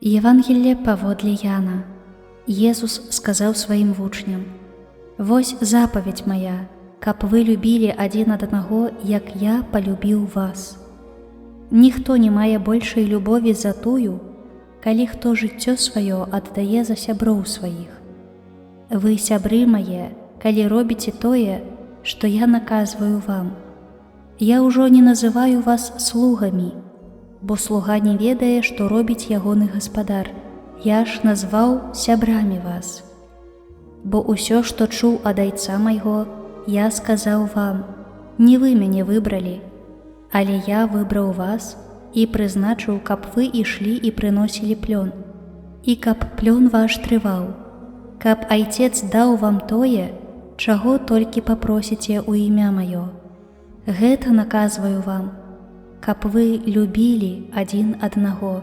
Евангелие паводле Яна. Езус сказаў сваім вучням: «Вось запаведь моя, каб вы любілі адзін аднаго, як я палюбіў вас. Ніхто не мае большай любові за тую, калі хто жыццё сваё аддае за сяброў сваіх. Вы, сябры мае, калі робіце тое, што я наказваю вам. Я ўжо не называю вас слугамі, бо слуга не ведае, што робіць ягоны гаспадар. Я ж назваў сябрамі вас. Бо ўсё, што чуў ад айца майго, я сказаў вам. Не вы мяне выбралі, але я выбраў вас і прызначыў, каб вы ішлі і прыносілі плён, і каб плён ваш трываў, каб айцец даў вам тое, чаго толькі папросіце ў імя маё. Гэта наказваю вам, каб вы любілі адзін аднаго.